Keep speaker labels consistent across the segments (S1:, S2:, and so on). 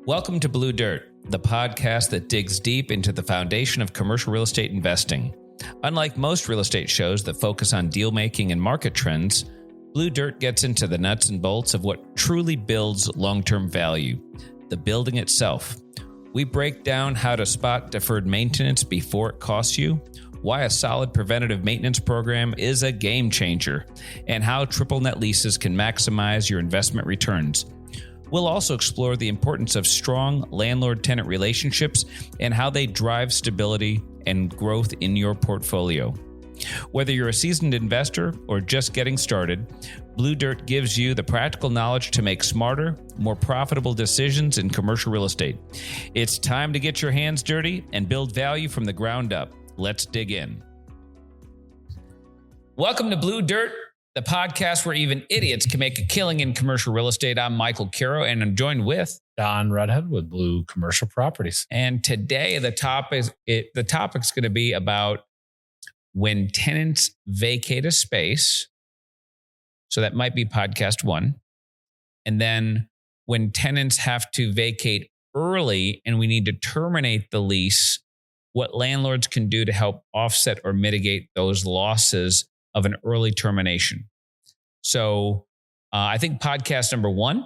S1: Welcome to Blue Dirt, the podcast that digs deep into the foundation of commercial real estate investing. Unlike most real estate shows that focus on deal making and market trends, Blue Dirt gets into the nuts and bolts of what truly builds long-term value, the building itself. We break down how to spot deferred maintenance before it costs you, why a solid preventative maintenance program is a game changer, and how triple net leases can maximize your investment returns. We'll also explore the importance of strong landlord-tenant relationships and how they drive stability and growth in your portfolio. Whether you're a seasoned investor or just getting started, Blue Dirt gives you the practical knowledge to make smarter, more profitable decisions in commercial real estate. It's time to get your hands dirty and build value from the ground up. Let's dig in. Welcome to Blue Dirt, the podcast where even idiots can make a killing in commercial real estate. I'm Michael Caro, and I'm joined with
S2: Don Redhead with Blue Commercial Properties.
S1: And today the topic's going to be about when tenants vacate a space. So that might be podcast 1. And then when tenants have to vacate early and we need to terminate the lease, what landlords can do to help offset or mitigate those losses of an early termination. So I think podcast number 1,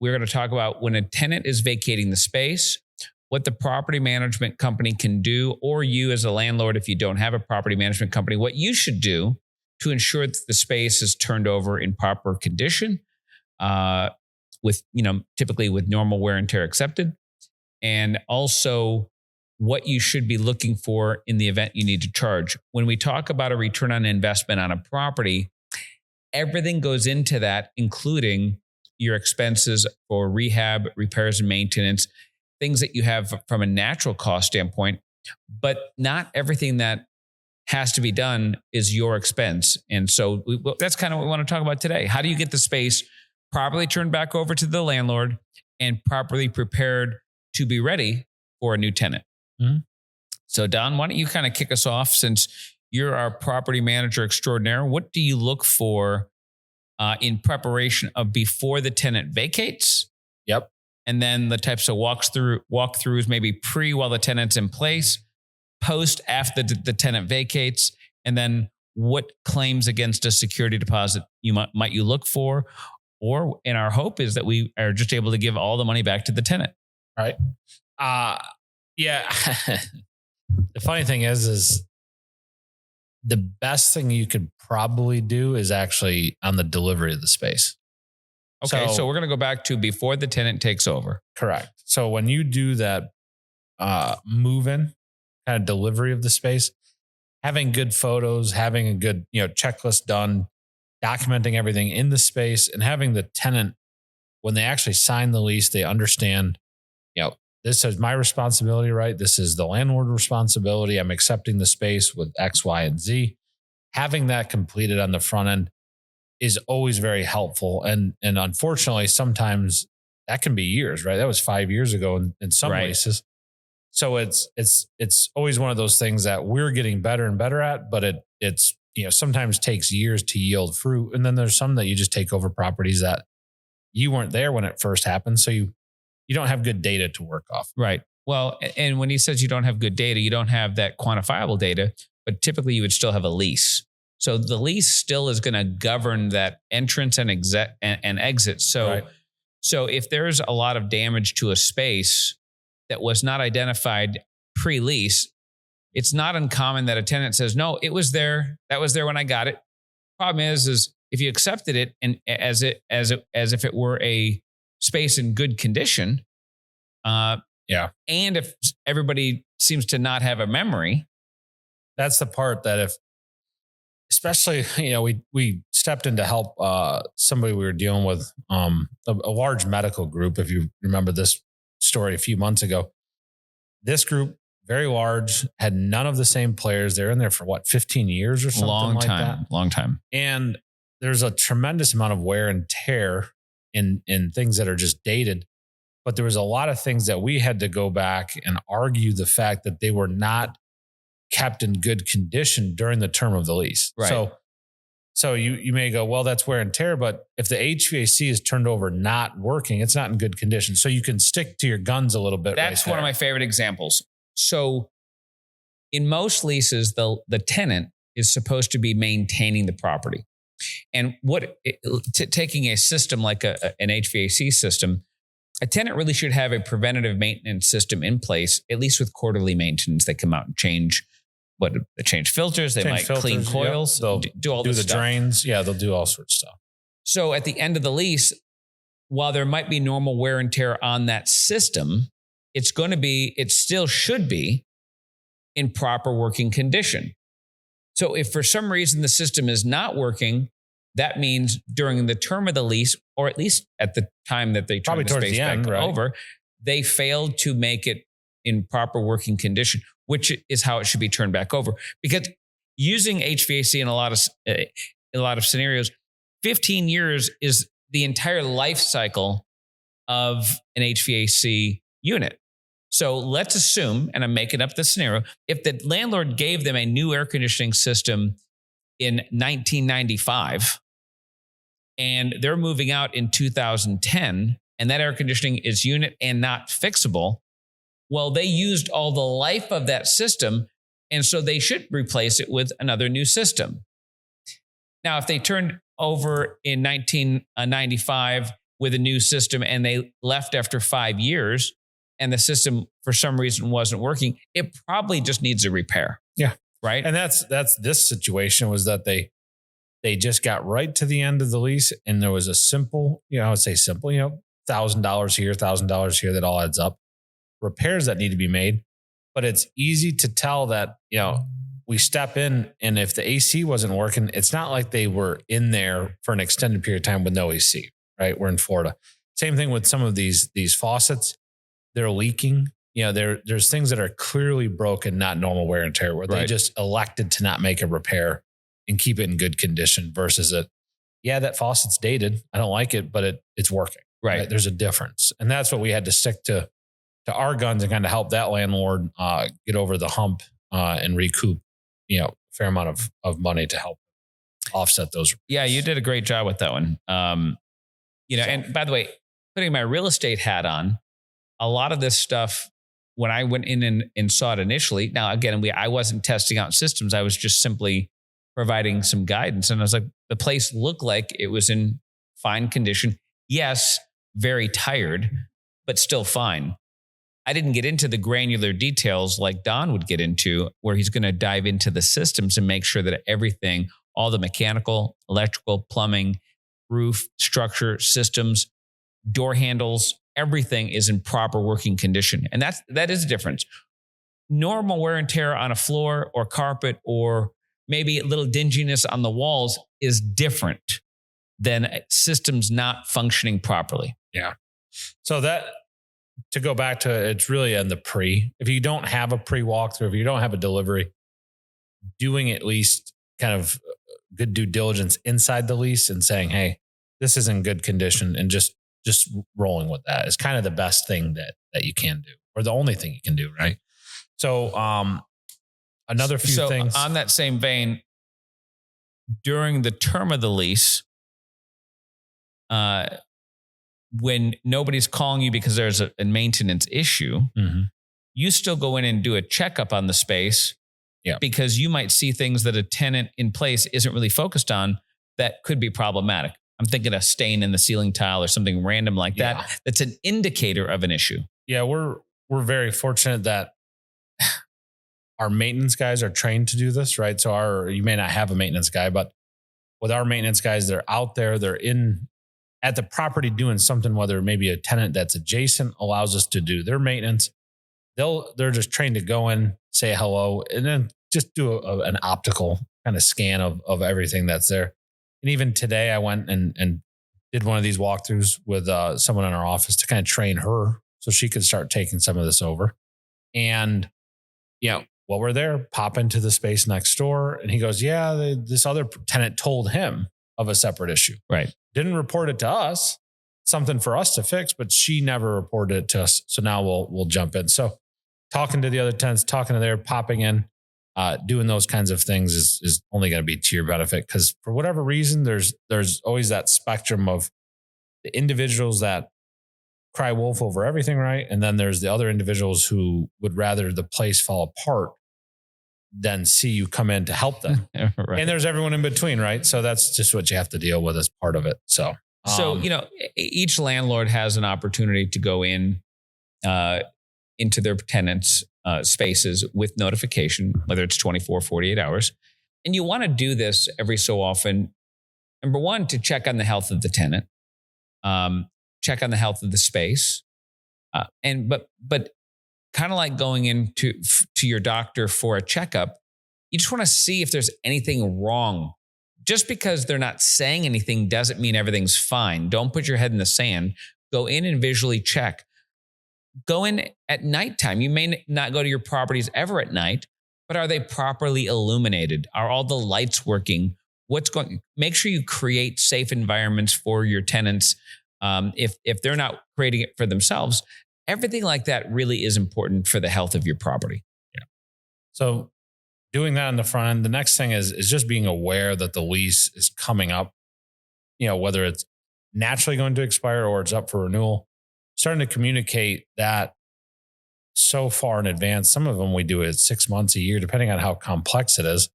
S1: we're going to talk about when a tenant is vacating the space, what the property management company can do, or you as a landlord, if you don't have a property management company, what you should do to ensure that the space is turned over in proper condition, typically with normal wear and tear accepted, and also what you should be looking for in the event you need to charge. When we talk about a return on investment on a property, everything goes into that, including your expenses for rehab, repairs and maintenance, things that you have from a natural cost standpoint, but not everything that has to be done is your expense. And so that's kind of what we want to talk about today. How do you get the space properly turned back over to the landlord and properly prepared to be ready for a new tenant? Mm-hmm. So Don, why don't you kind of kick us off, since you're our property manager extraordinaire? What do you look for in preparation of before the tenant vacates?
S2: Yep.
S1: And then the types of walkthroughs, maybe pre while the tenant's in place, post after the tenant vacates, and then what claims against a security deposit might you look for, and our hope is that we are just able to give all the money back to the tenant.
S2: Right. Yeah. The funny thing is the best thing you could probably do is actually on the delivery of the space.
S1: Okay. So we're going to go back to before the tenant takes over.
S2: Correct. So when you do that move-in kind of delivery of the space, having good photos, having a good, checklist done, documenting everything in the space, and having the tenant, when they actually sign the lease, they understand, this is my responsibility, right? This is the landlord responsibility. I'm accepting the space with X, Y, and Z. Having that completed on the front end is always very helpful. And unfortunately, sometimes that can be years, right? That was 5 years ago in some places. So it's always one of those things that we're getting better and better at, but it's sometimes takes years to yield fruit. And then there's some that you just take over properties that you weren't there when it first happened. So you don't have good data to work off.
S1: Right. Well, and when he says you don't have good data, you don't have that quantifiable data, but typically you would still have a lease. So the lease still is going to govern that entrance and exit. So if there's a lot of damage to a space that was not identified pre-lease, it's not uncommon that a tenant says, no, it was there. That was there when I got it. Problem is if you accepted it and as if it were a space in good condition, and if everybody seems to not have a memory,
S2: that's the part that especially, we stepped in to help somebody we were dealing with, a large medical group. If you remember this story a few months ago, this group, very large, had none of the same players. They're in there for 15 years or something
S1: Long time.
S2: And there's a tremendous amount of wear and tear in things that are just dated. But there was a lot of things that we had to go back and argue the fact that they were not kept in good condition during the term of the lease.
S1: Right.
S2: So So you may go, well, that's wear and tear, but if the HVAC is turned over not working, it's not in good condition. So you can stick to your guns a little bit.
S1: That's one of my favorite examples. So in most leases, the tenant is supposed to be maintaining the property. And taking a system like an HVAC system, a tenant really should have a preventative maintenance system in place, at least with quarterly maintenance. They come out and change filters. They might clean coils.
S2: They'll
S1: do all this
S2: the
S1: stuff.
S2: Drains. Yeah, they'll do all sorts of stuff.
S1: So at the end of the lease, while there might be normal wear and tear on that system, it still should be in proper working condition. So if for some reason the system is not working, that means during the term of the lease, or at least at the time that they turn the space back over, they failed to make it in proper working condition, which is how it should be turned back over. Because using HVAC in a lot of scenarios, 15 years is the entire life cycle of an HVAC unit. So let's assume, and I'm making up the scenario, if the landlord gave them a new air conditioning system in 1995 and they're moving out in 2010 and that air conditioning is unit and not fixable, well, they used all the life of that system, and so they should replace it with another new system. Now, if they turned over in 1995 with a new system and they left after 5 years, and the system for some reason wasn't working, it probably just needs a repair.
S2: Yeah.
S1: Right.
S2: And that's this situation was that they just got right to the end of the lease and there was a simple, I would say simple, $1,000 here, $1,000 here, that all adds up. Repairs that need to be made. But it's easy to tell that, we step in and if the AC wasn't working, it's not like they were in there for an extended period of time with no AC, right? We're in Florida. Same thing with some of these faucets. They're leaking. There's things that are clearly broken, not normal wear and tear, where they just elected to not make a repair and keep it in good condition versus that faucet's dated. I don't like it, but it's working. Right. There's a difference. And that's what we had to stick to our guns and kind of help that landlord get over the hump and recoup, a fair amount of money to help offset those.
S1: Yeah, you did a great job with that one. And by the way, putting my real estate hat on, a lot of this stuff, when I went in and saw it initially, now again, I wasn't testing out systems. I was just simply providing some guidance. And I was like, the place looked like it was in fine condition. Yes, very tired, but still fine. I didn't get into the granular details like Don would get into, where he's going to dive into the systems and make sure that everything, all the mechanical, electrical, plumbing, roof, structure, systems, door handles, everything is in proper working condition. And that is a difference. Normal wear and tear on a floor or carpet, or maybe a little dinginess on the walls, is different than systems not functioning properly.
S2: Yeah. So to go back to it's really in the if you don't have a walkthrough, if you don't have a delivery, doing at least kind of good due diligence inside the lease and saying, hey, this is in good condition, and just rolling with that is kind of the best thing that you can do, or the only thing you can do. Right. So, another few things
S1: on that same vein, during the term of the lease, when nobody's calling you because there's a maintenance issue, you still go in and do a checkup on the space, because you might see things that a tenant in place isn't really focused on that could be problematic. I'm thinking a stain in the ceiling tile or something random like that. That's an indicator of an issue. Yeah,
S2: we're very fortunate that our maintenance guys are trained to do this, right? So you may not have a maintenance guy, but with our maintenance guys, they're out there, they're at the property doing something, whether maybe a tenant that's adjacent allows us to do their maintenance. They're just trained to go in, say hello, and then just do an optical kind of scan of everything that's there. And even today I went and did one of these walkthroughs with someone in our office to kind of train her so she could start taking some of this over. And, while we're there, pop into the space next door. And he goes, this other tenant told him of a separate issue.
S1: Right.
S2: Didn't report it to us, something for us to fix, but she never reported it to us. So now we'll jump in. So talking to the other tenants, talking to popping in. doing those kinds of things is only going to be to your benefit, because for whatever reason, there's always that spectrum of the individuals that cry wolf over everything, right? And then there's the other individuals who would rather the place fall apart than see you come in to help them. Right. And there's everyone in between, right? So that's just what you have to deal with as part of it. So,
S1: each landlord has an opportunity to go in into their tenants' spaces with notification, whether it's 24, 48 hours. And you want to do this every so often. Number one, to check on the health of the tenant, check on the health of the space. But kind of like going into your doctor for a checkup, you just want to see if there's anything wrong. Just because they're not saying anything doesn't mean everything's fine. Don't put your head in the sand. Go in and visually check. Go in at nighttime. You may not go to your properties ever at night, but are they properly illuminated? Are all the lights working? Make sure you create safe environments for your tenants. If they're not creating it for themselves, everything like that really is important for the health of your property.
S2: Yeah. So doing that on the front end, the next thing is just being aware that the lease is coming up, whether it's naturally going to expire or it's up for renewal, starting to communicate that so far in advance. Some of them we do it 6 months, a year, depending on how complex it is.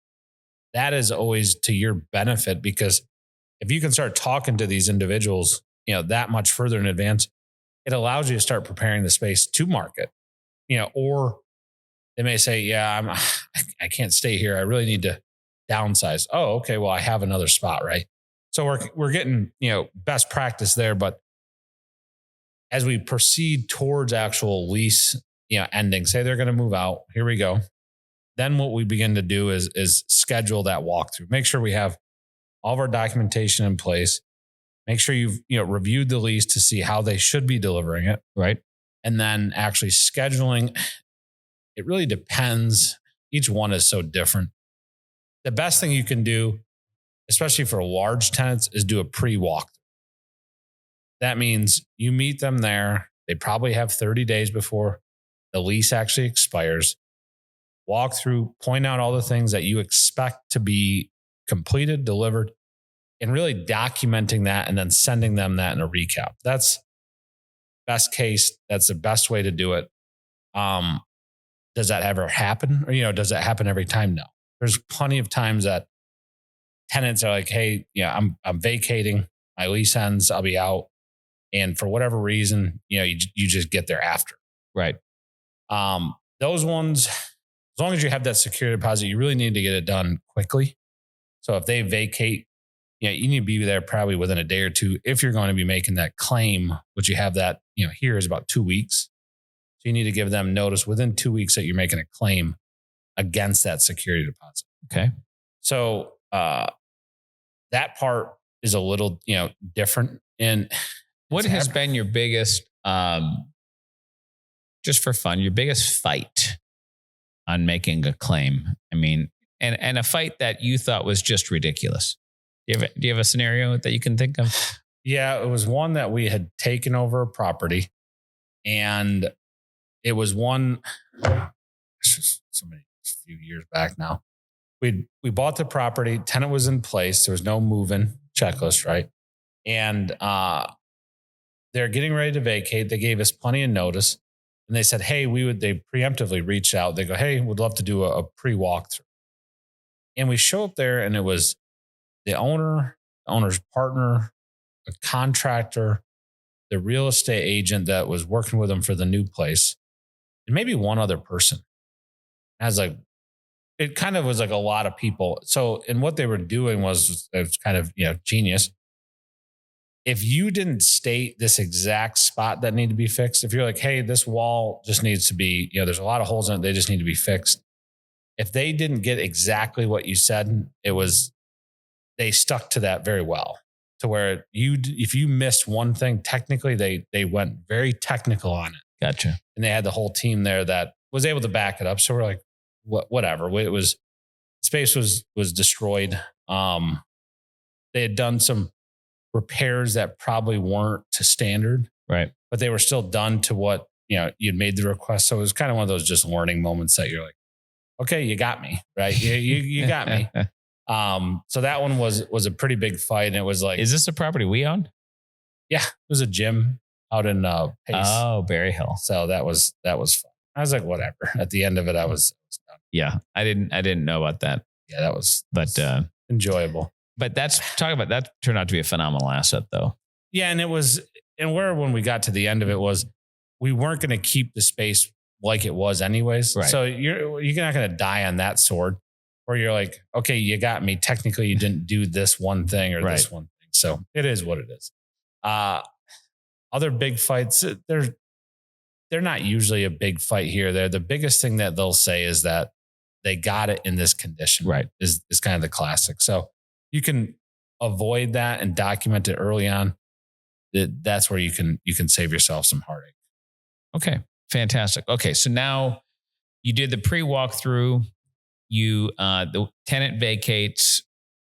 S2: That is always to your benefit, because if you can start talking to these individuals, that much further in advance, it allows you to start preparing the space to market, or they may say, yeah, I can't stay here. I really need to downsize. Oh, okay. Well, I have another spot, right? So we're getting, best practice there. But as we proceed towards actual lease, ending, say they're going to move out, here we go. Then what we begin to do is schedule that walkthrough. Make sure we have all of our documentation in place. Make sure you've reviewed the lease to see how they should be delivering it, right? And then actually scheduling. It really depends. Each one is so different. The best thing you can do, especially for large tenants, is do a pre-walkthrough. That means you meet them there. They probably have 30 days before the lease actually expires. Walk through, point out all the things that you expect to be completed, delivered, and really documenting that and then sending them that in a recap. That's best case. That's the best way to do it. Does that ever happen? Or, does that happen every time? No. There's plenty of times that tenants are like, hey, I'm vacating. My lease ends. I'll be out. And for whatever reason, you just get there after.
S1: Right.
S2: Those ones, as long as you have that security deposit, you really need to get it done quickly. So if they vacate, you need to be there probably within a day or two. If you're going to be making that claim, which you have that, here is about 2 weeks. So you need to give them notice within 2 weeks that you're making a claim against that security deposit.
S1: Okay.
S2: So that part is a little, different. And
S1: what has been your biggest, just for fun, your biggest fight on making a claim? I mean, and a fight that you thought was just ridiculous. Do you have a scenario that you can think of?
S2: Yeah, it was one that we had taken over a property, and it was one, few years back now. We bought the property, tenant was in place, there was no move-in checklist, right? And they're getting ready to vacate. They gave us plenty of notice, and they said, hey, they preemptively reached out. They go, hey, we'd love to do a pre-walkthrough. And we show up there, and it was the owner, the owner's partner, a contractor, the real estate agent that was working with them for the new place, and maybe one other person. I was like, it kind of was like a lot of people. So, and what they were doing was kind of, genius. If you didn't state this exact spot that needed to be fixed, if you're like, hey, this wall just needs to be, there's a lot of holes in it, they just need to be fixed. If they didn't get exactly what you said, they stuck to that very well, to where if you missed one thing, technically they went very technical on it.
S1: Gotcha.
S2: And they had the whole team there that was able to back it up. So we're like, whatever. It was, space was destroyed. They had done some repairs that probably weren't to standard,
S1: right?
S2: But they were still done to what, you'd made the request. So it was kind of one of those just learning moments that you're like, okay, you got me, right? You got me. So that one was a pretty big fight. And it was like,
S1: is this a property we own?
S2: Yeah, it was a gym out in Pace.
S1: Oh, Berry Hill.
S2: So that was fun. I was like, whatever. At the end of it, I was done.
S1: Yeah. I didn't know about that.
S2: Yeah, that was
S1: enjoyable. But that turned out to be a phenomenal asset though.
S2: Yeah. And when we got to the end of it was, we weren't going to keep the space like it was anyways.
S1: Right.
S2: So you're not going to die on that sword where you're like, okay, you got me. Technically you didn't do this one thing or this one thing. So it is what it is. Other big fights, they're not usually a big fight here. The biggest thing that they'll say is that they got it in this condition.
S1: Right.
S2: Is kind of the classic. So you can avoid that and document it early on. That's where you can save yourself some heartache.
S1: Okay. Fantastic. Okay. So now you did the pre-walkthrough. The tenant vacates.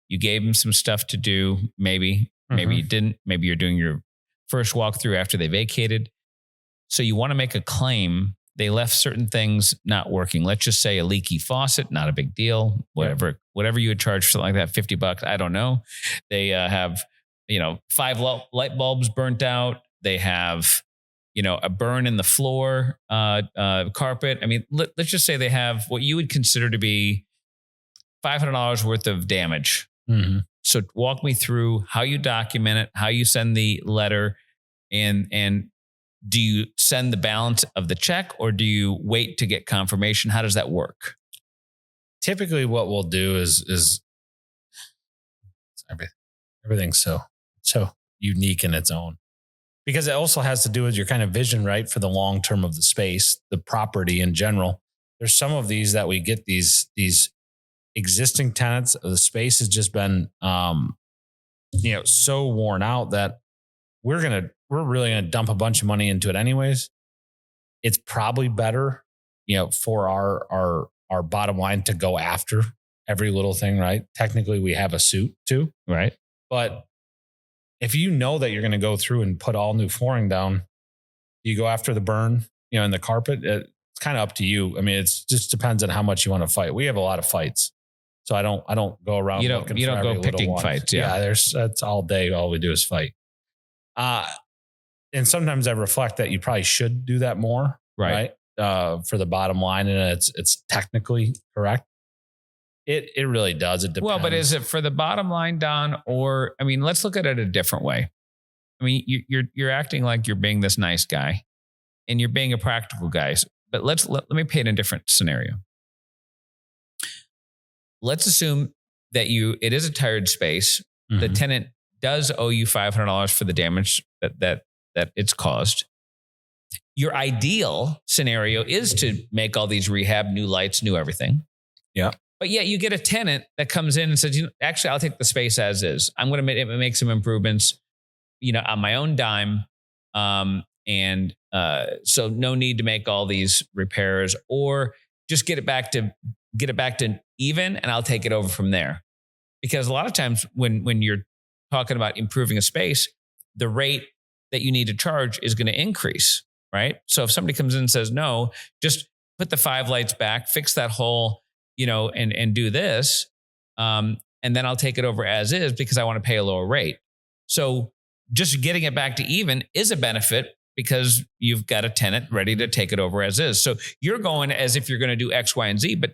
S1: You gave him some stuff to do. Maybe you didn't. Maybe you're doing your first walkthrough after they vacated. So you want to make a claim. They left certain things not working. Let's just say a leaky faucet, not a big deal. Whatever you would charge for something like that, $50. I don't know. They have, 5 light bulbs burnt out. They have, a burn in the floor, carpet. I mean, let's just say they have what you would consider to be $500 worth of damage.
S2: Mm-hmm.
S1: So walk me through how you document it, how you send the letter, and do you send the balance of the check or do you wait to get confirmation? How does that work?
S2: Typically what we'll do is everything's so unique in its own, because it also has to do with your kind of vision, right? For the long term of the space, the property in general. There's some of these that we get these existing tenants. The space has just been, so worn out that we're really going to dump a bunch of money into it anyways. It's probably better, for our bottom line to go after every little thing, right? Technically we have a suit too.
S1: Right.
S2: But if you know that you're going to go through and put all new flooring down, you go after the burn, in the carpet. It's kind of up to you. I mean, it just depends on how much you want to fight. We have a lot of fights. So I don't go around. You don't
S1: go picking fights. Yeah.
S2: That's all day. All we do is fight. And sometimes I reflect that you probably should do that more. Right. For the bottom line. And it's technically correct. It really does. It depends.
S1: Well, but is it for the bottom line, Don? Or, I mean, let's look at it a different way. I mean, you're acting like you're being this nice guy and you're being a practical guy. But let me paint a different scenario. Let's assume that it is a tired space. Mm-hmm. The tenant does owe you $500 for the damage that it's caused. Your ideal scenario is to make all these rehab, new lights, new everything.
S2: Yeah.
S1: But yeah, you get a tenant that comes in and says, actually, I'll take the space as is. I'm going to make some improvements, on my own dime. So no need to make all these repairs, or just get it back to even, and I'll take it over from there. Because a lot of times when you're talking about improving a space, the rate that you need to charge is going to increase, right? So if somebody comes in and says, no, just put the 5 lights back, fix that hole, and do this, and then I'll take it over as is because I want to pay a lower rate. So just getting it back to even is a benefit because you've got a tenant ready to take it over as is. So you're going as if you're going to do X, Y, and Z, but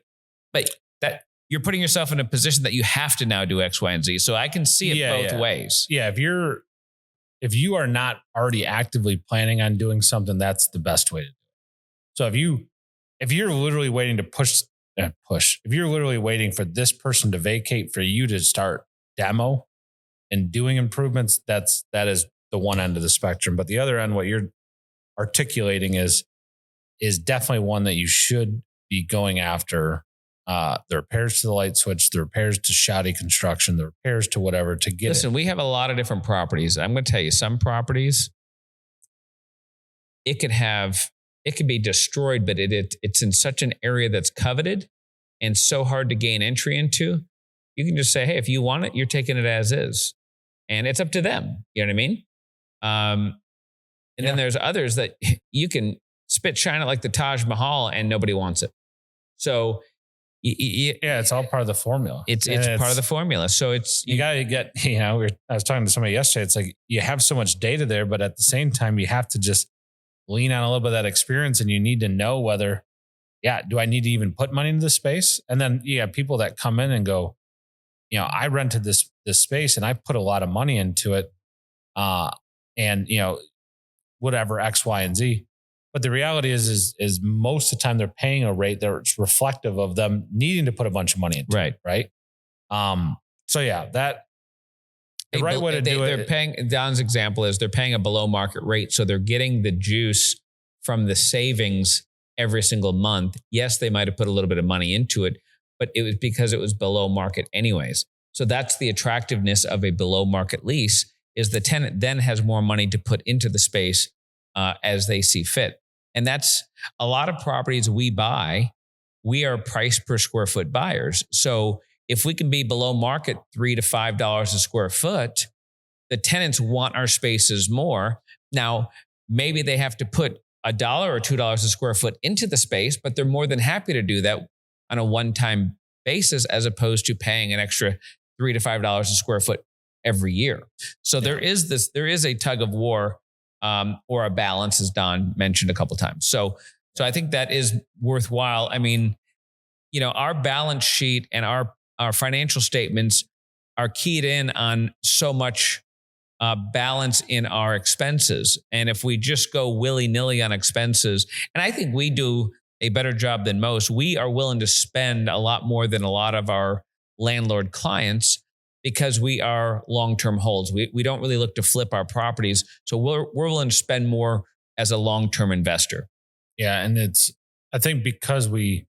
S1: that you're putting yourself in a position that you have to now do X, Y, and Z. So I can see it both ways.
S2: Yeah. If you are not already actively planning on doing something, that's the best way to do it. So if you're literally waiting to push, if you're literally waiting for this person to vacate for you to start demo and doing improvements, that is the one end of the spectrum. But the other end, what you're articulating is definitely one that you should be going after. The repairs to the light switch, the repairs to shoddy construction, the repairs to whatever to get.
S1: Listen, we have a lot of different properties. I'm going to tell you, some properties, it could be destroyed, but it's in such an area that's coveted and so hard to gain entry into. You can just say, hey, if you want it, you're taking it as is. And it's up to them. You know what I mean? Then there's others that you can spit shine it like the Taj Mahal and nobody wants it. So
S2: Yeah, it's all part of the formula.
S1: It's part of the formula. So
S2: you got to get, I was talking to somebody yesterday. It's like you have so much data there, but at the same time, you have to just lean on a little bit of that experience, and you need to know whether, do I need to even put money into the space? And then you have people that come in and go, I rented this space and I put a lot of money into it. And whatever X, Y, and Z. But the reality is most of the time they're paying a rate that's reflective of them needing to put a bunch of money into it. Right. So that the right way to do it.
S1: They're paying, Don's example is they're paying a below market rate. So they're getting the juice from the savings every single month. Yes, they might have put a little bit of money into it, but it was because it was below market anyways. So that's the attractiveness of a below market lease, is the tenant then has more money to put into the space as they see fit. And that's a lot of properties we buy. We are price per square foot buyers. So if we can be below market $3 to $5 a square foot, the tenants want our spaces more. Now, maybe they have to put $1 or $2 a square foot into the space, but they're more than happy to do that on a one-time basis, as opposed to paying an extra $3 to $5 a square foot every year. So there is a tug of war, or a balance, as Don mentioned a couple of times. So I think that is worthwhile. I mean, our balance sheet and our financial statements are keyed in on so much balance in our expenses. And if we just go willy-nilly on expenses, and I think we do a better job than most, we are willing to spend a lot more than a lot of our landlord clients, because we are long-term holds. We don't really look to flip our properties. So we're willing to spend more as a long-term investor.
S2: Yeah. And I think because we've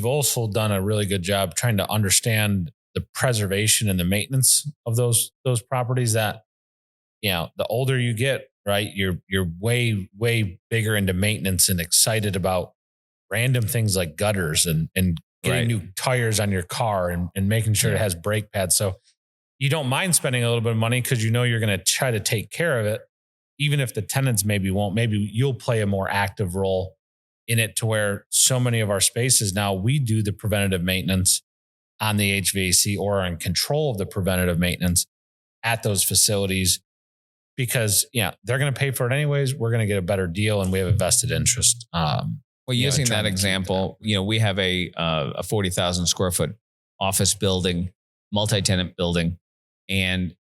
S2: also done a really good job trying to understand the preservation and the maintenance of those properties, that, the older you get, right, you're way, way bigger into maintenance and excited about random things like gutters and getting new tires on your car and making sure it has brake pads. So you don't mind spending a little bit of money because you're going to try to take care of it, even if the tenants maybe won't. Maybe you'll play a more active role in it, to where so many of our spaces now, we do the preventative maintenance on the HVAC, or are in control of the preventative maintenance at those facilities, because they're going to pay for it anyways. We're going to get a better deal, and we have a vested interest.
S1: Well, using that example, we have a 40,000 square foot office building, multi-tenant building, and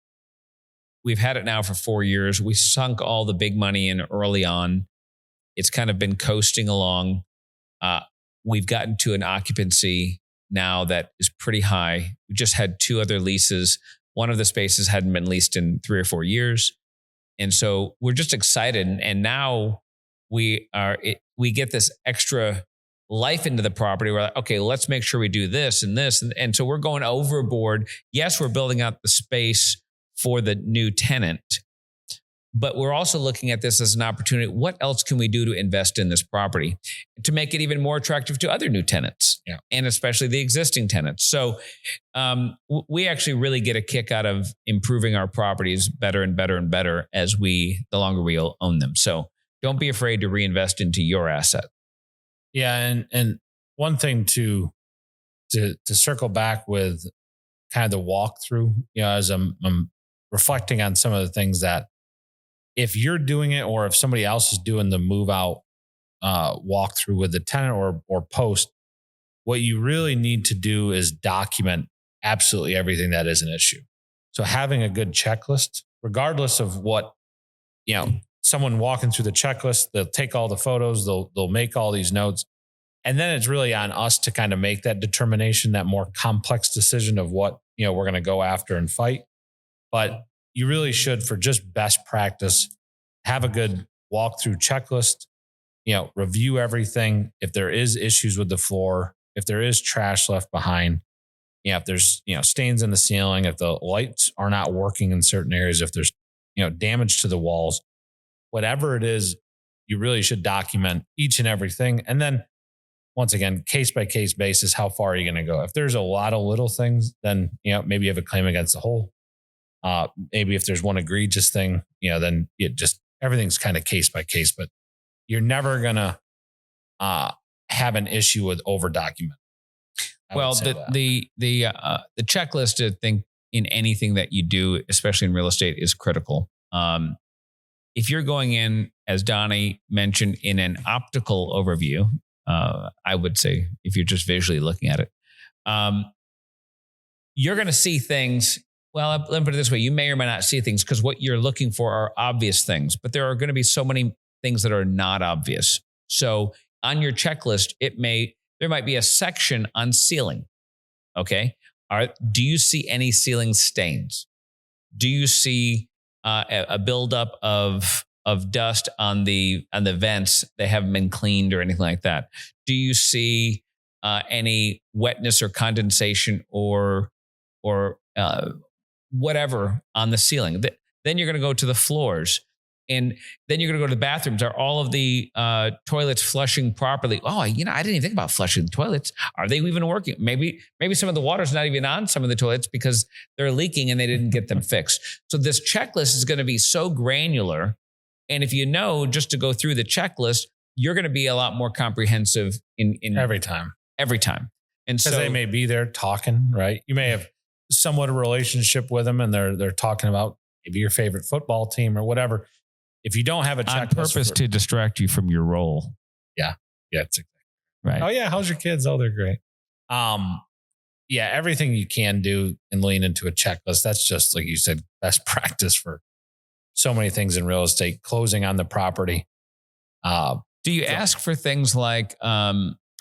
S1: we've had it now for 4 years. We sunk all the big money in early on. It's kind of been coasting along. We've gotten to an occupancy now that is pretty high. We just had 2 other leases. One of the spaces hadn't been leased in 3 or 4 years. And so we're just excited. And now we get this extra life into the property. We're like, okay, let's make sure we do this and this. And so we're going overboard. Yes, we're building out the space for the new tenant, but we're also looking at this as an opportunity. What else can we do to invest in this property to make it even more attractive to other new tenants, and especially the existing tenants? So we actually really get a kick out of improving our properties better and better and better the longer we own them. So don't be afraid to reinvest into your asset.
S2: Yeah. And one thing to circle back with kind of the walkthrough, as I'm reflecting on some of the things that, if you're doing it, or if somebody else is doing the move out walkthrough with the tenant or post, what you really need to do is document absolutely everything that is an issue. So having a good checklist, regardless of what, someone walking through the checklist, they'll take all the photos, they'll make all these notes. And then it's really on us to kind of make that determination, that more complex decision of what, we're going to go after and fight. But you really should, for just best practice, have a good walkthrough checklist, review everything. If there is issues with the floor, if there is trash left behind, if there's, stains in the ceiling, if the lights are not working in certain areas, if there's, damage to the walls, whatever it is, you really should document each and everything. And then once again, case by case basis, how far are you going to go? If there's a lot of little things, then, maybe you have a claim against the whole. Maybe if there's one egregious thing, then everything's kind of case by case, but you're never going to have an issue with over document.
S1: Well, the checklist, I think, in anything that you do, especially in real estate, is critical. If you're going in, as Donnie mentioned, in an optical overview, I would say if you're just visually looking at it, you're going to see things. Well, let me put it this way. You may or may not see things because what you're looking for are obvious things, but there are going to be so many things that are not obvious. So on your checklist, there might be a section on ceiling. Okay. Do you see any ceiling stains? Do you see a buildup of dust on the vents that haven't been cleaned or anything like that? Do you see any wetness or condensation or whatever on the ceiling? Then you're going to go to the floors, and then you're going to go to the bathrooms. Are all of the toilets flushing properly? Oh, I didn't even think about flushing the toilets. Are they even working? Maybe some of the water's not even on some of the toilets because they're leaking and they didn't get them fixed. So this checklist is going to be so granular. And if you know just to go through the checklist, you're going to be a lot more comprehensive in
S2: every time.
S1: And so
S2: they may be there talking, right? You may have somewhat a relationship with them, and they're talking about maybe your favorite football team or whatever. If you don't have a checklist
S1: on purpose to distract you from your role.
S2: Yeah. Yeah. It's exactly
S1: right.
S2: Oh yeah. How's your kids? Oh, they're great. Yeah. Everything you can do and lean into a checklist. That's just, like you said, best practice for so many things in real estate, closing on the property.
S1: Do you ask for things like,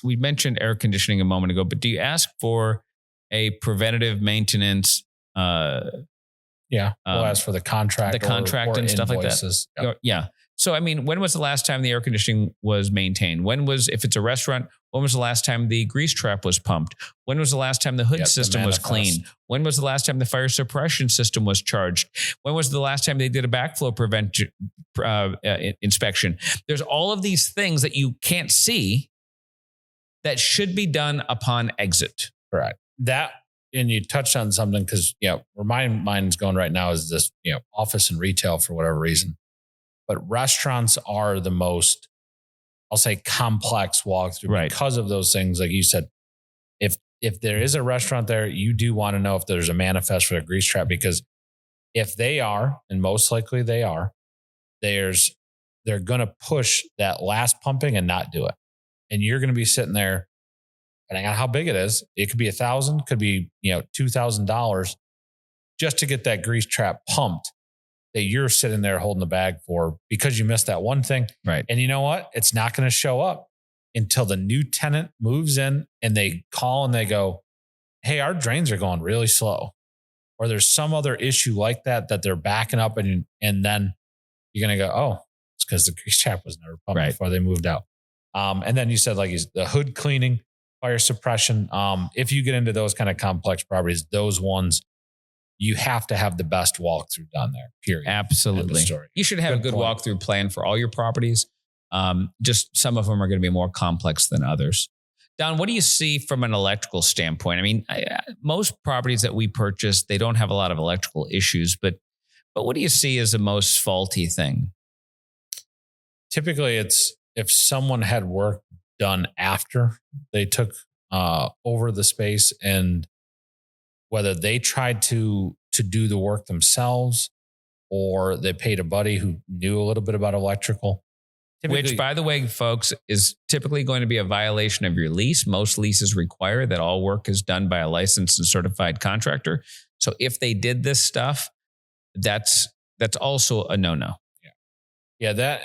S1: we mentioned air conditioning a moment ago, but do you ask for a preventative maintenance?
S2: Yeah. We'll ask for the contract or
S1: and stuff
S2: invoices.
S1: Like that. Yeah. So, I mean, when was the last time the air conditioning was maintained? If it's a restaurant, when was the last time the grease trap was pumped? When was the last time the hood system was cleaned? When was the last time the fire suppression system was charged? When was the last time they did a backflow inspection? There's all of these things that you can't see that should be done upon exit.
S2: Correct. And you touched on something because, where my mind's going right now is this, office and retail for whatever reason. But restaurants are the most, I'll say, complex walkthrough because of those things. Like you said, if there is a restaurant there, you do want to know if there's a manifest for a grease trap, because if they are, and most likely they are, they're going to push that last pumping and not do it. And you're going to be sitting there, depending on how big it is, it could be $1,000, could be, $2,000 just to get that grease trap pumped that you're sitting there holding the bag for because you missed that one thing.
S1: Right.
S2: And you know what? It's not going to show up until the new tenant moves in and they call and they go, hey, our drains are going really slow. Or there's some other issue like that they're backing up, and then you're going to go, oh, it's because the grease trap was never pumped before they moved out. And then you said the hood cleaning, fire suppression. If you get into those kind of complex properties, those ones, you have to have the best walkthrough done there, period.
S1: Absolutely. You should have a good walkthrough plan for all your properties. Just some of them are going to be more complex than others. Don, what do you see from an electrical standpoint? I mean, most properties that we purchase, they don't have a lot of electrical issues, but what do you see as the most faulty thing?
S2: Typically, it's if someone had work done after they took over the space, and whether they tried to do the work themselves or they paid a buddy who knew a little bit about electrical.
S1: Which, by the way, folks, is typically going to be a violation of your lease. Most leases require that all work is done by a licensed and certified contractor. So if they did this stuff, that's also a no-no.
S2: Yeah, that,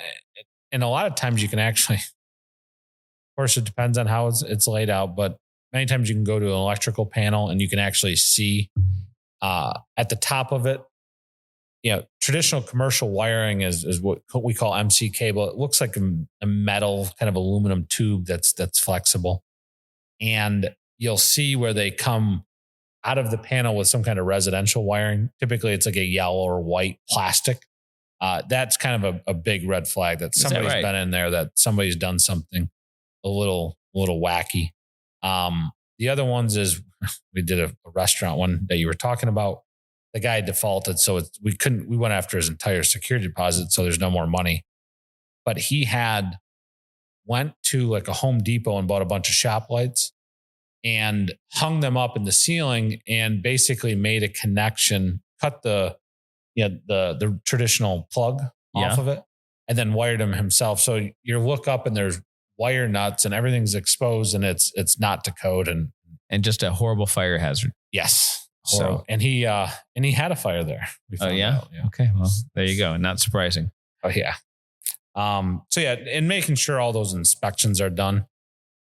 S2: and a lot of times you can actually, of course, it depends on how it's laid out, but many times you can go to an electrical panel and you can actually see at the top of it, traditional commercial wiring is what we call MC cable. It looks like a metal kind of aluminum tube that's flexible. And you'll see where they come out of the panel with some kind of residential wiring. Typically it's like a yellow or white plastic. That's kind of a big red flag that somebody's been in there, that somebody's done something a little wacky. The other ones is we did a restaurant one that you were talking about. The guy defaulted, so we went after his entire security deposit, so there's no more money. But he went to like a Home Depot and bought a bunch of shop lights and hung them up in the ceiling and basically made a connection, cut the traditional plug off of it, and then wired them himself. So you look up and there's wire nuts and everything's exposed, and it's not to code, and
S1: just a horrible fire hazard.
S2: Yes.
S1: So,
S2: and he had a fire there.
S1: Oh yeah? Okay. Well, there you go. Not surprising.
S2: Oh yeah. So yeah, and making sure all those inspections are done.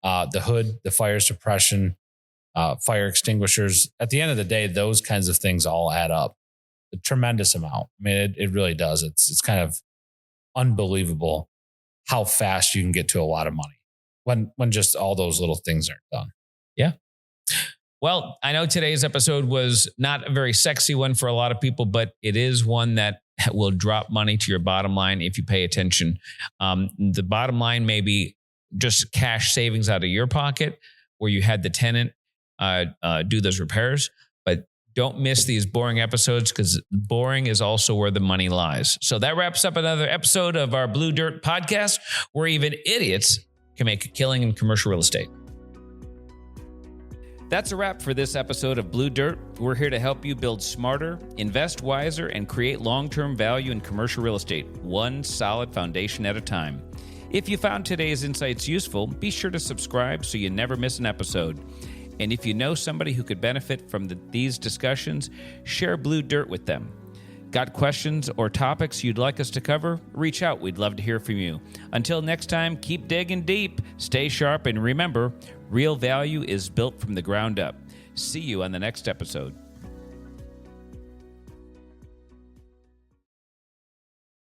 S2: The hood, the fire suppression, fire extinguishers. At the end of the day, those kinds of things all add up a tremendous amount. I mean, it really does. It's kind of unbelievable how fast you can get to a lot of money when just all those little things aren't done.
S1: Yeah. Well, I know today's episode was not a very sexy one for a lot of people, but it is one that will drop money to your bottom line if you pay attention. The bottom line may be just cash savings out of your pocket where you had the tenant do those repairs, but don't miss these boring episodes because boring is also where the money lies. So that wraps up another episode of our Blue Dirt podcast, where even idiots can make a killing in commercial real estate. That's a wrap for this episode of Blue Dirt. We're here to help you build smarter, invest wiser, and create long-term value in commercial real estate, one solid foundation at a time. If you found today's insights useful, be sure to subscribe so you never miss an episode. And if you know somebody who could benefit from these discussions, share Blue Dirt with them. Got questions or topics you'd like us to cover? Reach out. We'd love to hear from you. Until next time, keep digging deep, stay sharp, and remember, real value is built from the ground up. See you on the next episode.